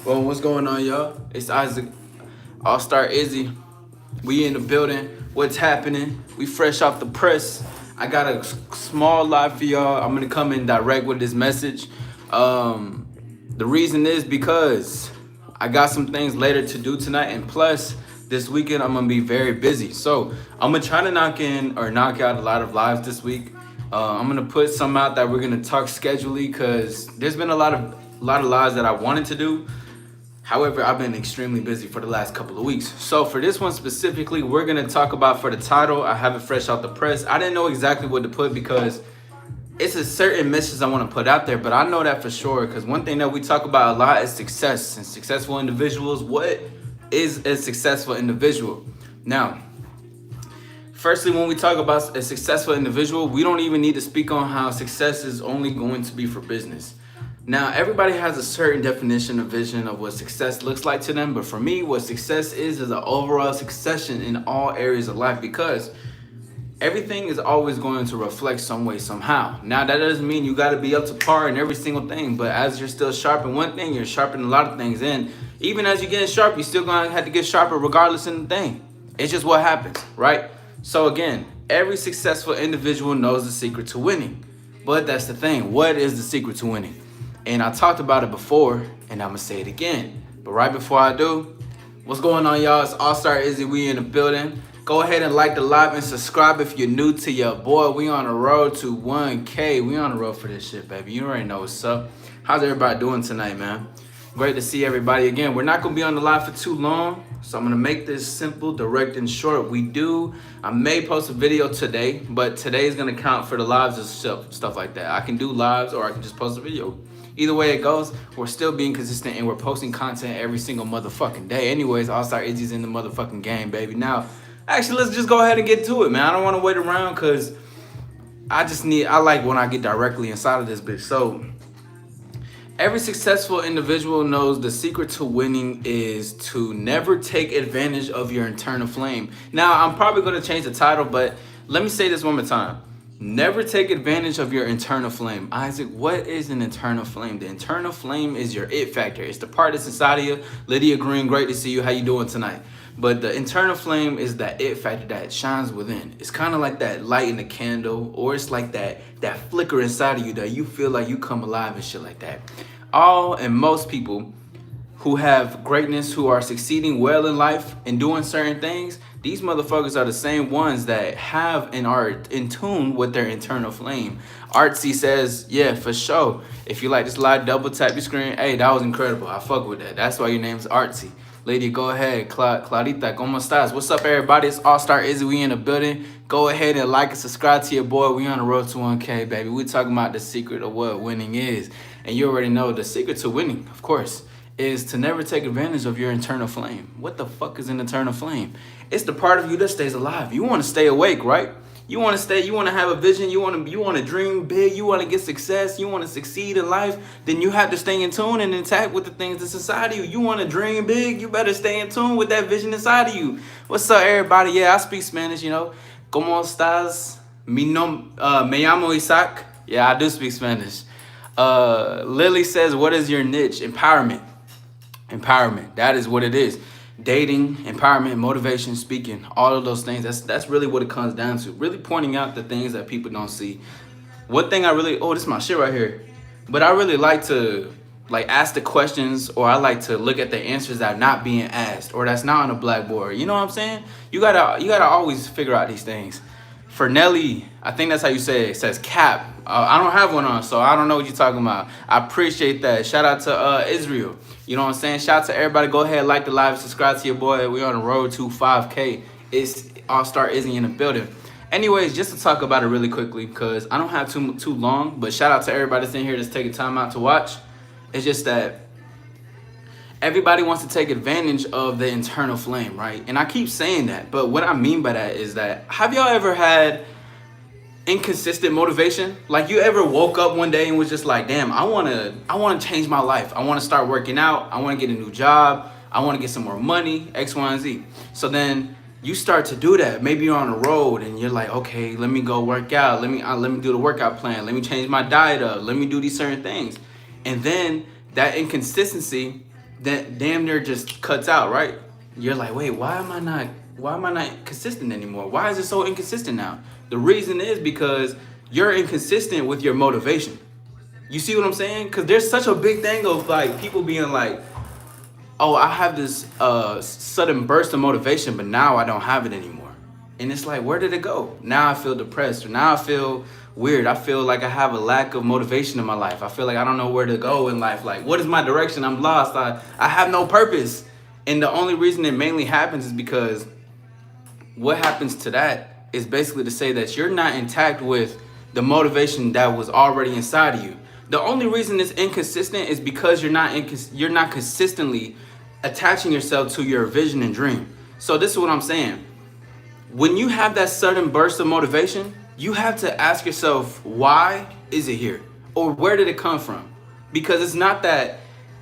Well, what's going on, y'all? It's Isaac, AllStar Izzy. We in the building. What's happening? We fresh off the press. I got a small live for y'all. I'm gonna come in direct with this message. The reason is because I got some things later to do tonight, and plus this weekend I'm gonna be very busy. So I'm gonna try to knock out a lot of lives this week. I'm gonna put some out that we're gonna talk schedulely because there's been a lot of lives that I wanted to do. However, I've been extremely busy for the last couple of weeks. So for this one specifically, we're gonna talk about, for the title, I have it fresh out the press. I didn't know exactly what to put because it's a certain message I wanna put out there, but I know that for sure because one thing that we talk about a lot is success and successful individuals. What is a successful individual? Now, firstly, when we talk about a successful individual, we don't even need to speak on how success is only going to be for business. Now, everybody has a certain definition or vision of what success looks like to them. But for me, what success is an overall succession in all areas of life because everything is always going to reflect some way, somehow. Now, that doesn't mean you got to be up to par in every single thing. But as you're still sharp in one thing, you're sharp in a lot of things. And even as you're getting sharp, you're still going to have to get sharper regardless of the thing. It's just what happens, right? So again, every successful individual knows the secret to winning. But that's the thing. What is the secret to winning? And I talked about it before, and I'm gonna say it again. But right before I do, what's going on, y'all? It's AllStar Izzy. We in the building. Go ahead and like the live and subscribe if you're new to your boy. We on the road to 1K. We on the road for this shit, baby. You already know what's up. How's everybody doing tonight, man? Great to see everybody again. We're not gonna be on the live for too long, so I'm gonna make this simple, direct, and short. I may post a video today, but today is gonna count for the lives and stuff like that. I can do lives or I can just post a video. Either way it goes, we're still being consistent and we're posting content every single motherfucking day. Anyways, AllStar Izzy's in the motherfucking game, baby. Now, actually, let's just go ahead and get to it, man. I don't want to wait around because I like when I get directly inside of this bitch. So, every successful individual knows the secret to winning is to never take advantage of your internal flame. Now, I'm probably going to change the title, but let me say this one more time. Never take advantage of your internal flame. Isaac, what is an internal flame? The internal flame is your it factor. It's the part that's inside of you. Lydia Green, great to see you. How you doing tonight? But the internal flame is that it factor that shines within. It's kind of like that light in a candle, or it's like that flicker inside of you that you feel like you come alive and shit like that. All and most people who have greatness, who are succeeding well in life and doing certain things, these motherfuckers are the same ones that have and are in tune with their internal flame. Artsy says, yeah, for sure. If you like this live, double tap your screen. Hey, that was incredible. I fuck with that. That's why your name's Artsy. Lady, go ahead. Clarita, ¿cómo estás? What's up, everybody? It's AllStar Izzy. We in the building. Go ahead and like and subscribe to your boy. We on the road to 1K, baby. We talking about the secret of what winning is. And you already know the secret to winning, of course, is to never take advantage of your internal flame. What the fuck is an internal flame? It's the part of you that stays alive. You want to stay awake, right? You want to have a vision, you want to dream big, you want to get success, you want to succeed in life, then you have to stay in tune and intact with the things that's inside of you. You want to dream big, you better stay in tune with that vision inside of you. What's up, everybody? Yeah, I speak Spanish, you know. ¿Cómo estás? Me llamo Isaac. Yeah, I do speak Spanish. Lily says, what is your niche? Empowerment. Empowerment. That is what it is. Dating, empowerment, motivation, speaking, all of those things. That's really what it comes down to. Really pointing out the things that people don't see. One thing this is my shit right here. But I really like to ask the questions, or I like to look at the answers that are not being asked or that's not on a blackboard. You know what I'm saying? You gotta always figure out these things. For Nelly, I think that's how you say it. It says cap. I don't have one on, so I don't know what you're talking about. I appreciate that. Shout out to Israel. You know what I'm saying? Shout out to everybody. Go ahead, like the live, subscribe to your boy. We're on the road to 5K. It's AllStar Izzy in the building. Anyways, just to talk about it really quickly, because I don't have too long, but shout out to everybody that's in here that's taking time out to watch. It's just that everybody wants to take advantage of the internal flame, right? And I keep saying that, but what I mean by that is that, have y'all ever had inconsistent motivation? Like, you ever woke up one day and was just like, damn, I want to change my life. I want to start working out. I want to get a new job. I want to get some more money, X, Y, and Z. So then you start to do that. Maybe you're on the road and you're like, okay, let me go work out. Let me do the workout plan. Let me change my diet up. Let me do these certain things. And then that inconsistency that damn near just cuts out, right? You're like, wait, why am I not consistent anymore? Why is it so inconsistent now? The reason is because you're inconsistent with your motivation. You see what I'm saying? Because there's such a big thing of like people being like, oh, I have this sudden burst of motivation, but now I don't have it anymore. And it's like, where did it go? Now I feel depressed, or now I feel weird. I feel like I have a lack of motivation in my life. I feel like I don't know where to go in life. Like, what is my direction? I'm lost. I have no purpose. And the only reason it mainly happens is because what happens to that is basically to say that you're not intact with the motivation that was already inside of you. The only reason it's inconsistent is because you're not consistently attaching yourself to your vision and dream. So this is what I'm saying. When you have that sudden burst of motivation, you have to ask yourself, why is it here? Or where did it come from? Because it's not that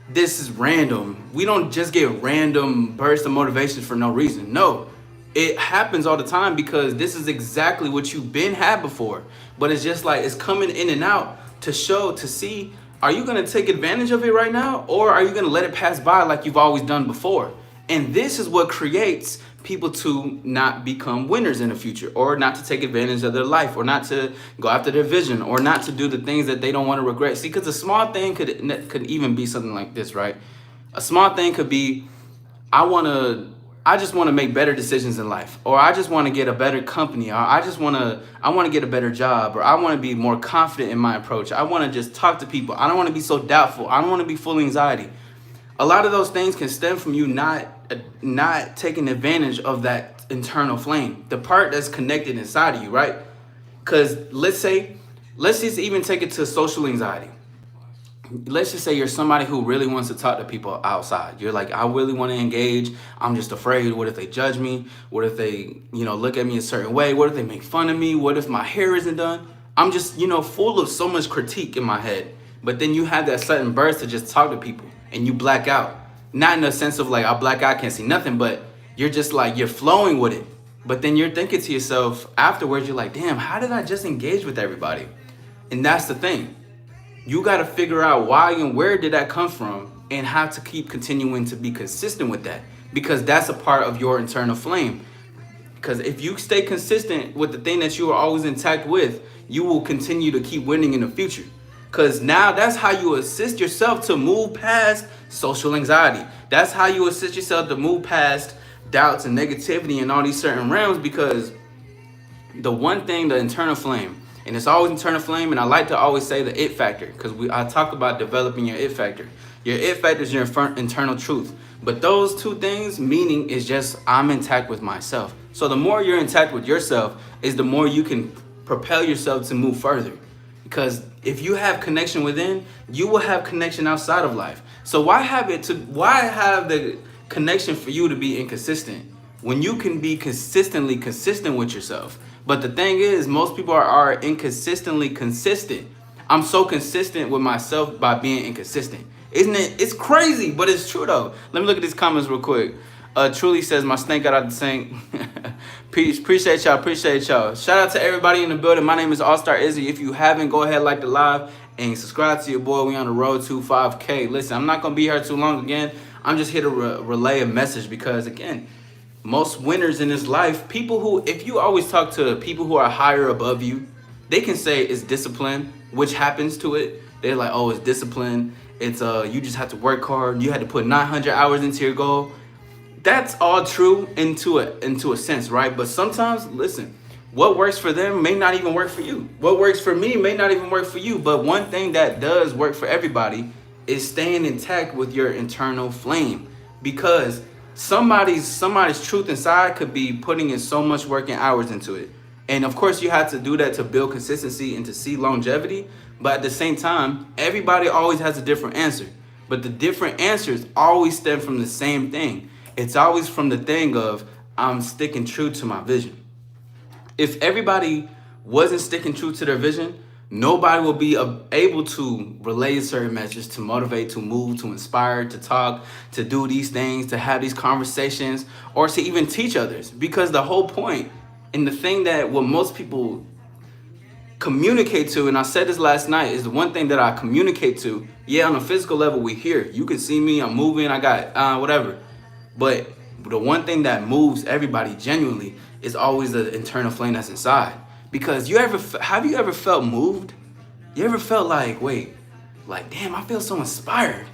this is random. We don't just get random bursts of motivation for no reason. No, it happens all the time because this is exactly what you've been had before. But it's just like it's coming in and out to show, to see, are you going to take advantage of it right now? Or are you going to let it pass by like you've always done before? And this is what creates people to not become winners in the future, or not to take advantage of their life, or not to go after their vision, or not to do the things that they don't want to regret. See, because a small thing could even be something like this, right? A small thing could be, I just want to make better decisions in life, or I just want to get a better company, or I want to get a better job, or I want to be more confident in my approach. I want to just talk to people. I don't want to be so doubtful. I don't want to be full of anxiety. A lot of those things can stem from you not taking advantage of that internal flame, the part that's connected inside of you, right? Because let's just even take it to social anxiety. Let's just say you're somebody who really wants to talk to people outside. You're like, I really want to engage. I'm just afraid. What if they judge me? What if they, look at me a certain way? What if they make fun of me? What if my hair isn't done? I'm just, full of so much critique in my head. But then you have that sudden burst to just talk to people and you black out. Not in a sense of like, I black out, I can't see nothing, but you're just like, you're flowing with it. But then you're thinking to yourself afterwards, you're like, damn, how did I just engage with everybody? And that's the thing. You got to figure out why and where did that come from, and how to keep continuing to be consistent with that, because that's a part of your internal flame. Because if you stay consistent with the thing that you are always intact with, you will continue to keep winning in the future. Because now that's how you assist yourself to move past social anxiety. That's how you assist yourself to move past doubts and negativity in all these certain realms. Because the one thing, the internal flame, and it's always internal flame, and I like to always say the it factor, because I talk about developing your it factor. Your it factor is your internal truth. But those two things, meaning is just, I'm intact with myself. So the more you're intact with yourself is the more you can propel yourself to move further. Because if you have connection within, you will have connection outside of life. So why have the connection for you to be inconsistent when you can be consistently consistent with yourself? But the thing is, most people are inconsistently consistent. I'm so consistent with myself by being inconsistent. Isn't it? It's crazy, but it's true though. Let me look at these comments real quick. Truly says, my snake got out the sink. Peace. Appreciate y'all. Shout out to everybody in the building. My name is AllStar Izzy. If you haven't, go ahead, like the live and subscribe to your boy. We on the road to 5K. Listen, I'm not going to be here too long again. I'm just here to relay a message because, again, most winners in this life, people who, if you always talk to people who are higher above you, they can say it's discipline, which happens to it. They're like, oh, it's discipline. It's you just have to work hard. You had to put 900 hours into your goal. That's all true into a sense, right? But sometimes, listen, what works for them may not even work for you. What works for me may not even work for you. But one thing that does work for everybody is staying intact with your internal flame, because somebody's truth inside could be putting in so much work and hours into it. And of course, you have to do that to build consistency and to see longevity. But at the same time, everybody always has a different answer. But the different answers always stem from the same thing. It's always from the thing of, I'm sticking true to my vision. If everybody wasn't sticking true to their vision, nobody will be able to relay a certain message, to motivate, to move, to inspire, to talk, to do these things, to have these conversations, or to even teach others. Because the whole point, and the thing that what most people communicate to, and I said this last night, is the one thing that I communicate to. Yeah, on a physical level, we hear. You can see me, I'm moving, I got whatever. But the one thing that moves everybody genuinely is always the internal flame that's inside. Because have you ever felt moved? You ever felt like, wait, like, damn, I feel so inspired.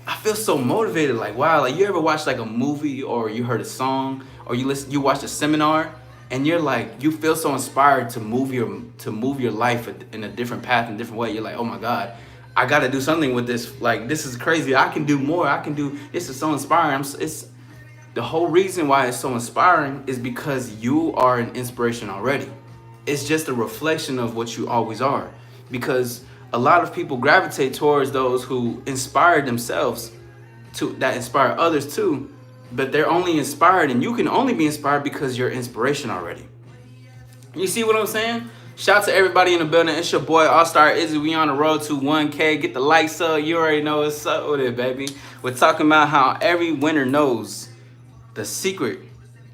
I feel so motivated. Like, wow, like you ever watched like a movie or you heard a song or you watched a seminar and you're like, you feel so inspired to move your life in a different path, in a different way. You're like, oh my God, I got to do something with this. Like, this is crazy. I can do more. This is so inspiring. It's the whole reason why it's so inspiring is because you are an inspiration already. It's just a reflection of what you always are. Because a lot of people gravitate towards those who inspire themselves that inspire others too, but they're only inspired, and you can only be inspired because you're inspiration already. You see what I'm saying? Shout out to everybody in the building. It's your boy AllStar Izzy. We on the road to 1K. Get the likes up. You already know what's up with it, baby. We're talking about how every winner knows the secret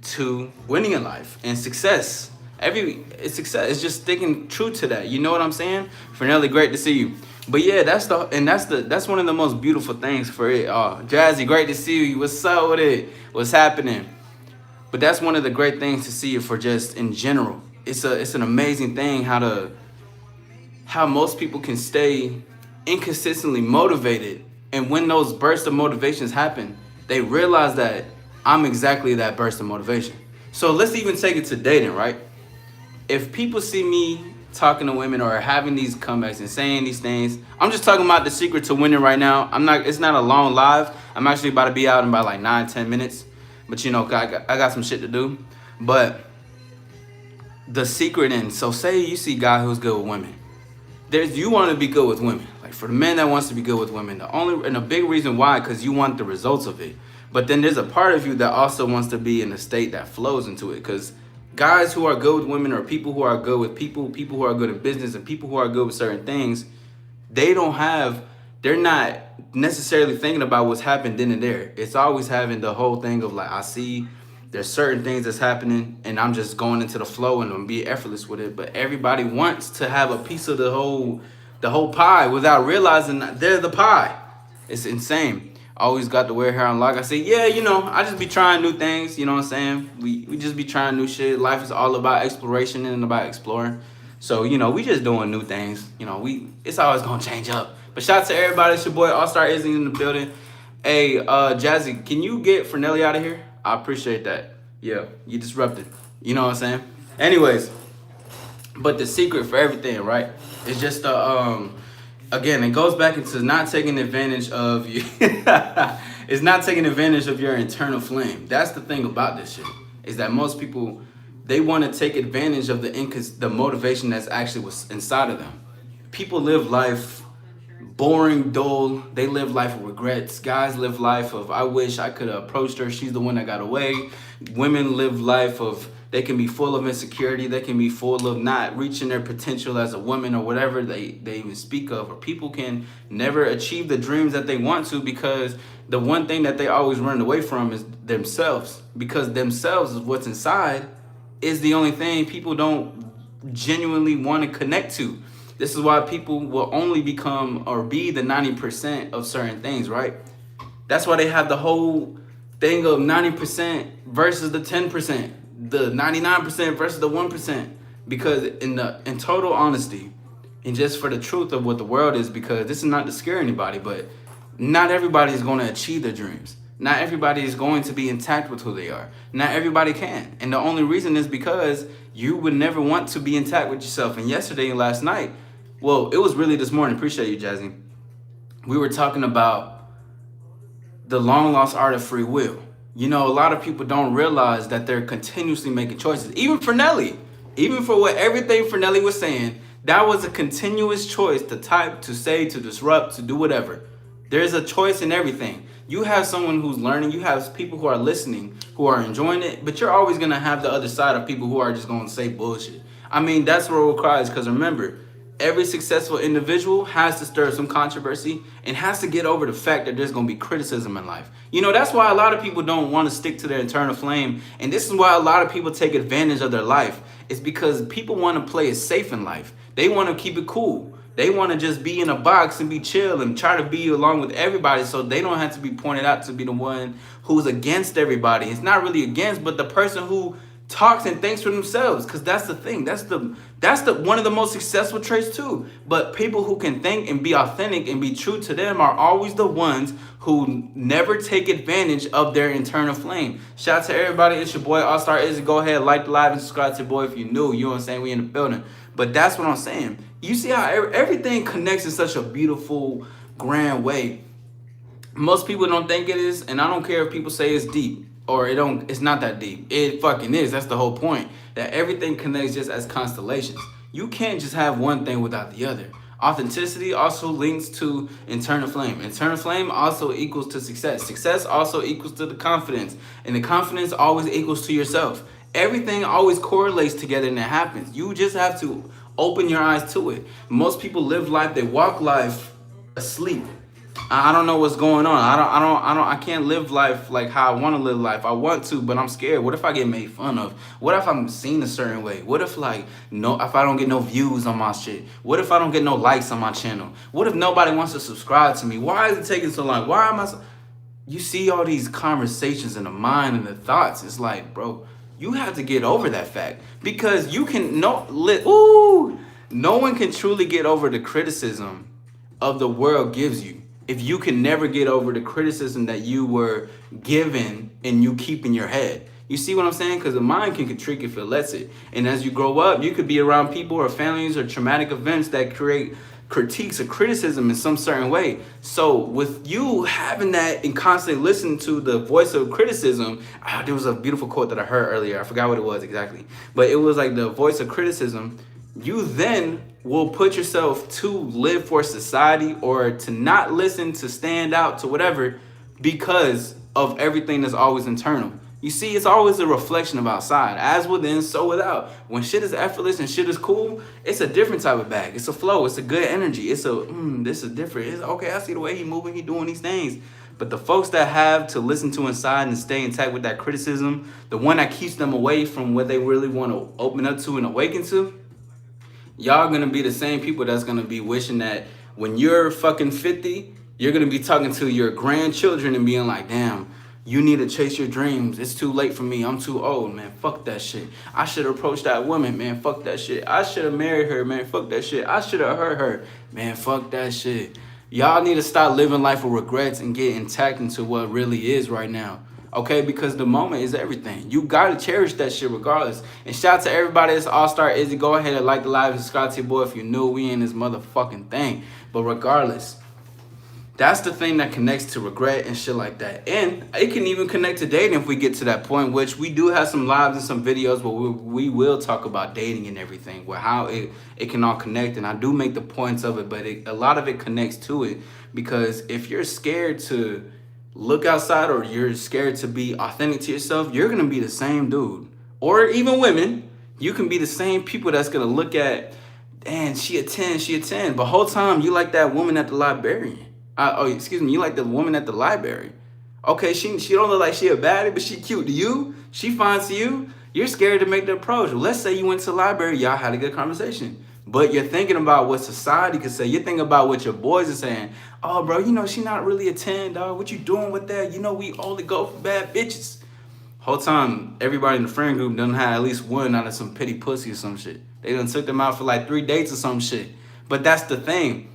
to winning in life and success. It's success. It's just sticking true to that. You know what I'm saying? Fernelli, great to see you. But yeah, that's one of the most beautiful things for it. Jazzy, great to see you. What's up with it? What's happening? But that's one of the great things to see it for just in general. It's an amazing thing how most people can stay inconsistently motivated, and when those bursts of motivations happen, they realize that I'm exactly that burst of motivation. So let's even take it to dating, right? If people see me talking to women or having these comebacks and saying these things, I'm just talking about the secret to winning right now. It's not a long live. I'm actually about to be out in about like 9-10 minutes. But you know, I got some shit to do. But the secret so say you see a guy who's good with women. You want to be good with women. Like for the man that wants to be good with women, and a big reason why, because you want the results of it. But then there's a part of you that also wants to be in a state that flows into it, because guys who are good with women, or people who are good with people who are good in business, and people who are good with certain things, they're not necessarily thinking about what's happened then and there. It's always having the whole thing of like, I see there's certain things that's happening and I'm just going into the flow and I'm being effortless with it. But everybody wants to have a piece of the whole pie without realizing that they're the pie. It's insane. Always got to wear hair on lock. I say, yeah, I just be trying new things. You know what I'm saying? We just be trying new shit. Life is all about exploration and about exploring. So, we just doing new things. It's always going to change up. But shout out to everybody. It's your boy, AllStar Izzy in the building. Hey, Jazzy, can you get Fernelli out of here? I appreciate that. Yeah, you disrupted. You know what I'm saying? Anyways, but the secret for everything, right? It's just again, it goes back into not taking advantage of you. It's not taking advantage of your internal flame. That's the thing about this shit, is that most people, they want to take advantage of the motivation that's actually what's inside of them. People live life boring, dull. They live life of regrets. Guys live life of, I wish I could have approached her. She's the one that got away. Women live life of, they can be full of insecurity. They can be full of not reaching their potential as a woman or whatever they even speak of. Or people can never achieve the dreams that they want to, because the one thing that they always run away from is themselves. Because themselves is what's inside is the only thing people don't genuinely want to connect to. This is why people will only become or be the 90% of certain things, right? That's why they have the whole thing of 90% versus the 10%, the 99% versus the 1%. Because in total honesty, and just for the truth of what the world is, because this is not to scare anybody, but not everybody is going to achieve their dreams. Not everybody is going to be intact with who they are. Not everybody can. And the only reason is because you would never want to be intact with yourself. And yesterday and last night, well, it was really this morning. Appreciate you, Jazzy. We were talking about the long lost art of free will. A lot of people don't realize that they're continuously making choices. Even Fernelli, even for what everything Fernelli was saying, that was a continuous choice to type, to say, to disrupt, to do whatever. There's a choice in everything. You have someone who's learning. You have people who are listening, who are enjoying it. But you're always going to have the other side of people who are just going to say bullshit. I mean, that's what it requires. Because remember, every successful individual has to stir some controversy and has to get over the fact that there's going to be criticism in life. You know, that's why a lot of people don't want to stick to their internal flame. And this is why a lot of people take advantage of their life. It's because people want to play it safe in life. They want to keep it cool. They want to just be in a box and be chill and try to be along with everybody so they don't have to be pointed out to be the one who's against everybody. It's not really against, but the person who talks and thinks for themselves, because that's the thing. That's the one of the most successful traits too. But people who can think and be authentic and be true to them are always the ones who never take advantage of their internal flame. Shout out to everybody. It's your boy AllStar Izzy. Go ahead, like the live and subscribe to your boy if you're new. You know what I'm saying? We in the building. But that's what I'm saying. You see how everything connects in such a beautiful, grand way. Most people don't think it is, and I don't care if people say it's deep or it's not that deep. It fucking is. That's the whole point. That everything connects just as constellations. You can't just have one thing without the other. Authenticity also links to internal flame. Internal flame also equals to success. Success also equals to the confidence. And the confidence always equals to yourself. Everything always correlates together and it happens. You just have to open your eyes to it. Most people live life, they walk life asleep. I don't know what's going on. I can't live life like how I want to live life. I want to, but I'm scared. What if I get made fun of? What if I'm seen a certain way? What if if I don't get no views on my shit? What if I don't get no likes on my channel? What if nobody wants to subscribe to me? Why is it taking so long? Why am I so... You see all these conversations in the mind and the thoughts. It's like, bro, you have to get over that fact, because you can no one can truly get over the criticism of the world gives you if you can never get over the criticism that you were given and you keep in your head. You see what I'm saying? Because the mind can trick if it lets it. And as you grow up, you could be around people or families or traumatic events that create critiques or criticism in some certain way. So with you having that and constantly listening to the voice of criticism, there was a beautiful quote that I heard earlier. I forgot what it was exactly, but it was like the voice of criticism. You then will put yourself to live for society or to not listen, to stand out, to whatever, because of everything that's always internal. You see, it's always a reflection of outside. As within, so without. When shit is effortless and shit is cool, it's a different type of bag. It's a flow. It's a good energy. It's this is different. It's okay, I see the way he moving, he doing these things. But the folks that have to listen to inside and stay intact with that criticism, the one that keeps them away from what they really want to open up to and awaken to, y'all gonna be the same people that's gonna be wishing that when you're fucking 50, you're gonna be talking to your grandchildren and being like, damn, you need to chase your dreams. It's too late for me. I'm too old, man. Fuck that shit. I should have approached that woman, man. Fuck that shit. I should have married her, man. Fuck that shit. I should have hurt her, man. Fuck that shit. Y'all need to stop living life with regrets and get intact into what really is right now. Okay, because the moment is everything. You gotta cherish that shit regardless. And shout out to everybody that's AllStar Izzy. Go ahead and like the live and subscribe to your boy if you're new. We in this motherfucking thing. But regardless, that's the thing that connects to regret and shit like that. And it can even connect to dating if we get to that point, which we do have some lives and some videos where we will talk about dating and everything, where how it can all connect. And I do make the points of it, but a lot of it connects to it. Because if you're scared to look outside or you're scared to be authentic to yourself, you're gonna be the same dude. Or even women, you can be the same people that's gonna look at, and she a 10, but whole time you like that woman at the librarian. You like the woman at the library. Okay, she don't look like she a baddie, but she cute to you. She fine to you. You're scared to make the approach. Well, let's say you went to the library, y'all had a good conversation. But you're thinking about what society could say. You're thinking about what your boys are saying. Oh, bro, you know, she not really a 10, dog. What you doing with that? You know, we only go for bad bitches. Whole time, everybody in the friend group done had at least one out of some petty pussy or some shit. They done took them out for like 3 dates or some shit. But that's the thing.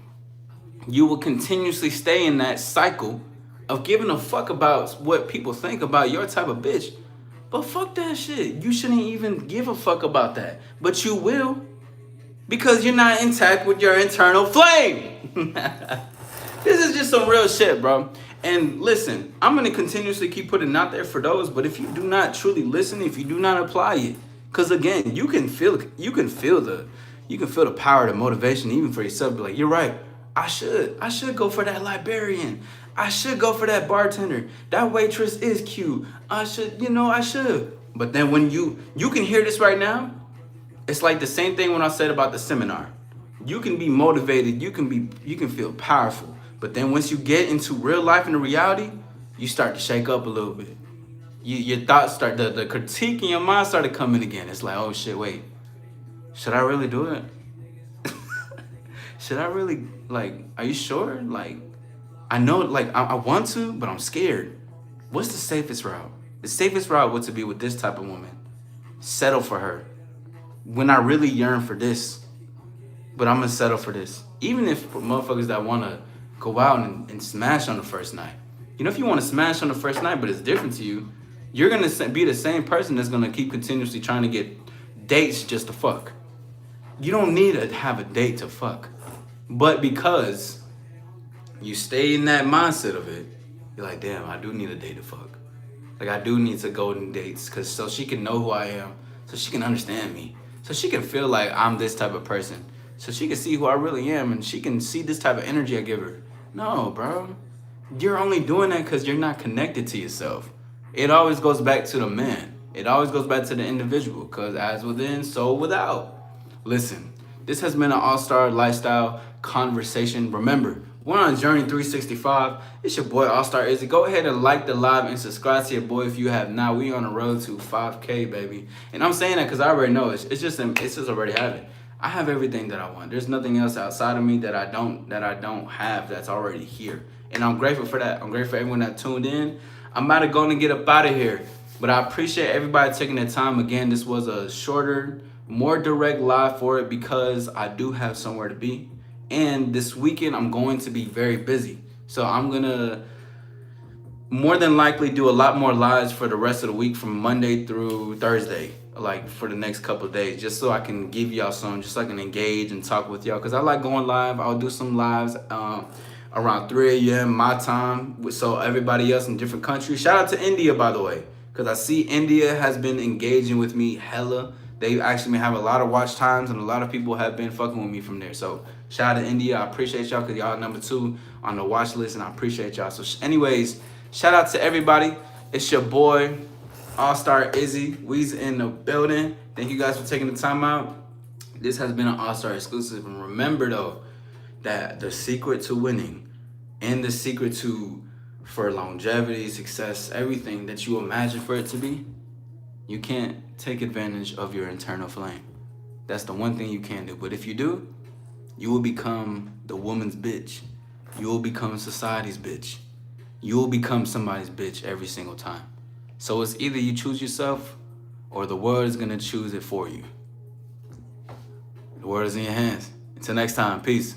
You will continuously stay in that cycle of giving a fuck about what people think about your type of bitch. But fuck that shit. You shouldn't even give a fuck about that. But you will. Because you're not intact with your internal flame. This is just some real shit, bro. And listen, I'm going to continuously keep putting it out there for those. But if you do not truly listen, if you do not apply it, because again, you can feel the power, the motivation, even for yourself. Be like, you're right. I should go for that librarian. I should go for that bartender. That waitress is cute. I should. But then when you can hear this right now, it's like the same thing when I said about the seminar. you can be motivated, you can feel powerful. But then once you get into real life and the reality, you start to shake up a little bit. Your thoughts start, the critique in your mind started coming again. It's like, oh shit, wait, should I really do it? Should I really, like, are you sure? Like, I know, like, I want to, but I'm scared. What's the safest route? The safest route would to be with this type of woman. Settle for her. When I really yearn for this, but I'm gonna settle for this. Even if motherfuckers that wanna go out and smash on the first night. You know, if you wanna smash on the first night, but it's different to you, you're gonna be the same person that's gonna keep continuously trying to get dates just to fuck. You don't need to have a date to fuck. But because you stay in that mindset of it, you're like, damn, I do need a date to fuck. Like, I do need to go on dates, cause so she can know who I am, so she can understand me, so she can feel like I'm this type of person, so she can see who I really am, and she can see this type of energy I give her. No, bro. You're only doing that because you're not connected to yourself. It always goes back to the man. It always goes back to the individual, because as within, so without. Listen, this has been an AllStar Lifestyle Conversation. Remember, we're on Journey 365. It's your boy AllStar Izzy. Go ahead and like the live and subscribe to your boy if you have not. We on the road to 5K, baby. And I'm saying that because I already know it's just already happening. I have everything that I want. There's nothing else outside of me that I don't have that's already here. And I'm grateful for that. I'm grateful for everyone that tuned in. I'm about to go and get up out of here. But I appreciate everybody taking their time. Again, this was a shorter, more direct live for it because I do have somewhere to be. And this weekend, I'm going to be very busy. So I'm going to more than likely do a lot more lives for the rest of the week from Monday through Thursday, like for the next couple of days, just so I can give y'all some, just so I can engage and talk with y'all. Because I like going live. I'll do some lives around 3 a.m. my time. So everybody else in different countries. Shout out to India, by the way, because I see India has been engaging with me hella. They actually have a lot of watch times, and a lot of people have been fucking with me from there. So shout out to India. I appreciate y'all because y'all number 2 on the watch list, and I appreciate y'all. So anyways, shout out to everybody. It's your boy, AllStar Izzy. We's in the building. Thank you guys for taking the time out. This has been an AllStar exclusive. And remember, though, that the secret to winning and the secret for longevity, success, everything that you imagine for it to be, you can't take advantage of your internal flame. That's the one thing you can do. But if you do, you will become the woman's bitch. You will become society's bitch. You will become somebody's bitch every single time. So it's either you choose yourself or the world is going to choose it for you. The world is in your hands. Until next time, peace.